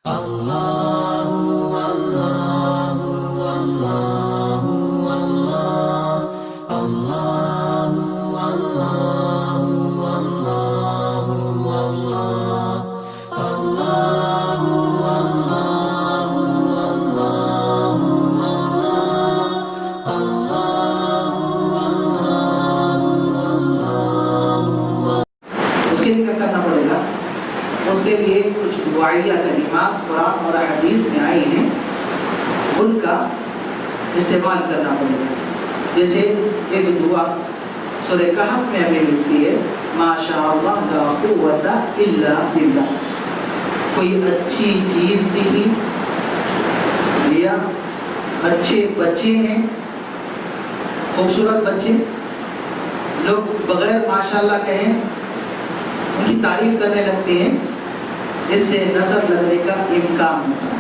کے لیے کیا کرنا پڑے گا؟ اس کے لیے کچھ دعائیہ کلمات قرآن اور حدیث میں آئی ہیں، ان کا استعمال کرنا پڑے گا. جیسے ایک دعا سورہ کہف میں ہمیں ملتی ہے، ماشاء اللہ لا قوت الا باللہ. کوئی اچھی چیز دکھی یا اچھے بچے ہیں، خوبصورت بچے، لوگ بغیر ماشاءاللہ کہیں ان کی تعریف کرنے لگتے ہیں، اس سے نظر لگنے کا امکان ہوتا ہے.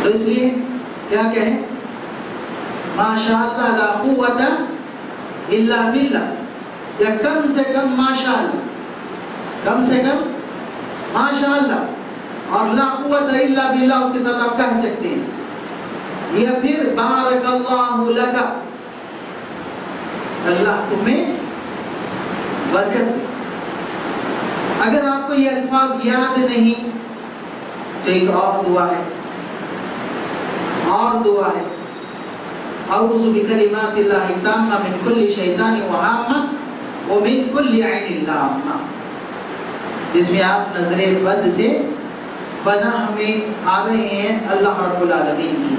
تو اس لیے کیا کہیں؟ ماشاءاللہ لا قوت الا باللہ، یا کم سے کم ماشاءاللہ، کم سے کم ماشاءاللہ، اور لا قوت الا باللہ اس کے ساتھ آپ کہہ سکتے ہیں. یا پھر بارک اللہ لک، اللہ تمہیں برکت دے. اگر آپ کو یہ الفاظ یاد نہیں تو ایک اور دعا ہے، اعوذ بکلمات اللہ التامہ من کل شیطان وہامہ ومن کل عین لامہ، جس میں آپ نظر بد سے پناہ میں آ رہے ہیں اللہ رب العالمین کی.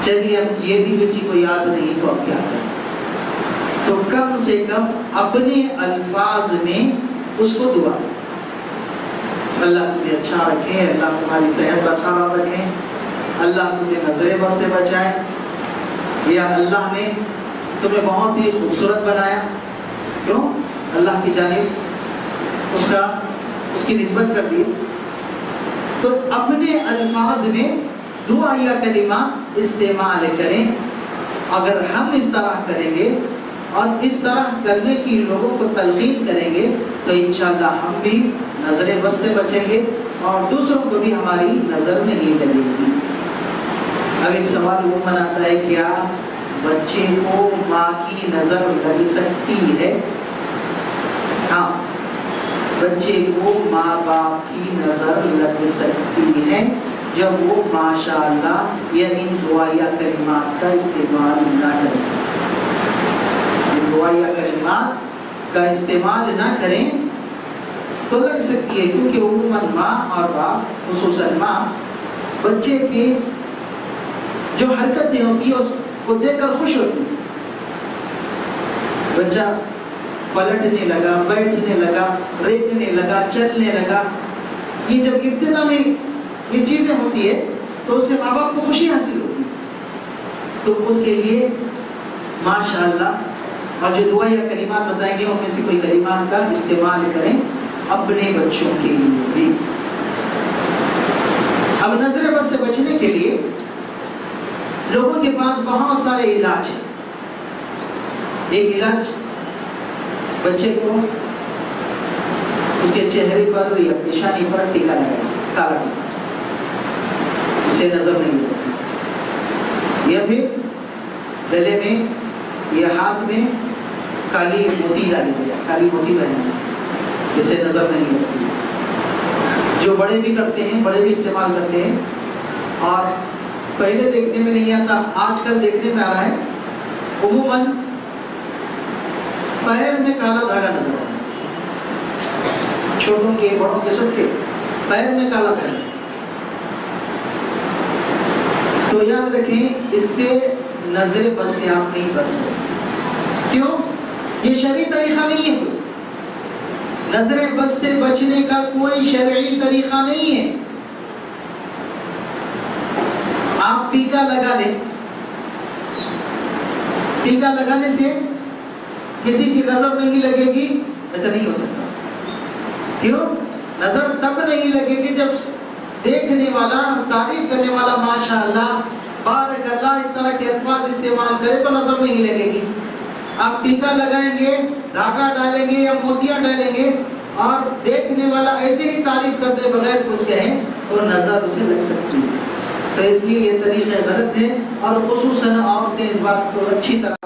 چلیے اب یہ بھی کسی کو یاد نہیں تو اب کیا کریں؟ تو کم سے کم اپنے الفاظ میں اس کو دعا. اللہ تمہیں اچھا رکھے، اللہ تمہاری صحت برقرار رکھے، اللہ تمہیں نظر بد سے بچائے، یا اللہ نے تمہیں بہت ہی خوبصورت بنایا. کیوں؟ اللہ کی جانب اس کی نسبت کر دی. تو اپنے الفاظ میں دعا یا کلمات استعمال کریں. اگر ہم اس طرح کریں گے اور اس طرح کرنے کی لوگوں کو تلقین کریں گے تو انشاءاللہ ہم بھی نظر بد سے بچیں گے اور دوسروں کو بھی ہماری نظر نہیں لگے گی. اب ایک سوال عموماً آتا ہے، کیا بچے کو ماں کی نظر لگ سکتی ہے؟ ہاں، بچے کو ماں باپ کی نظر لگ سکتی ہے جب وہ ماشاءاللہ یا ان دعائیہ کلمات کا استعمال نہ کریں. دعائیہ کلمات کا استعمال نہ کریں تو لگ سکتی ہے، کیونکہ عموماً ماں اور باپ، خصوصاً ماں، بچے کی جو حرکتیں ہوتی ہیں اس کو دیکھ کر خوش ہوتی ہے. بچہ پلٹنے لگا، بیٹھنے لگا، ریتنے لگا، چلنے لگا، یہ جب ابتدا میں یہ چیزیں ہوتی ہے تو اس سے ماں باپ کو خوشی حاصل ہوتی ہے. تو اس کے لیے ماشاءاللہ اور جو دعا یا کلمات بتائیں گے ان میں سے کوئی کلمات کا استعمال کریں اپنے بچوں کے لیے بھی. اب نظر بد سے بچنے کے لیے لوگوں کے پاس بہت سارے علاج ہیں. ایک علاج بچے کو اس کے چہرے پر یا پیشانی پر ٹیکا لگائے، کالا ٹیکا، اسے نظر نہیں لگتی. یا پھر گلے میں یا ہاتھ میں کالی موتی ڈالی جائے، کالی موتی پہنائی، اس سے نظر نہیں لگتی. جو بڑے بھی کرتے ہیں، بڑے بھی استعمال کرتے ہیں، اور پہلے دیکھنے میں نہیں آتا، آج کل دیکھنے میں آ رہا ہے. عموماً پیر میں کالا دھاگا نظر آتا ہے، چھوٹوں کے بڑوں کے سب کے پیر میں کالا دھاگا. تو یاد رکھیں اس سے نظر بد سے آپ نہیں بچ سکتے. کیوں؟ یہ شرعی طریقہ نہیں ہے. نظر بد سے بچنے کا کوئی شرعی طریقہ نہیں ہے. آپ ٹیکا لگا لیں، ٹیکا لگانے سے کسی کی نظر نہیں لگے گی، ایسا نہیں ہو سکتا. کیوں؟ نظر تب نہیں لگے گی جب دیکھنے والا، تعریف کرنے والا ماشاءاللہ، بارک اللہ اس طرح کے الفاظ استعمال کرے تو نظر نہیں لگے گی. آپ ٹیکا لگائیں گے، دھاگا ڈالیں گے یا موتیاں ڈالیں گے اور دیکھنے والا ایسے ہی تعریف کرتے بغیر کچھ کہیں تو تو نظر اسے لگ سکتی ہے. تو اس لیے یہ طریقے غلط ہے، اور خصوصاً عورتیں اس بات کو اچھی طرح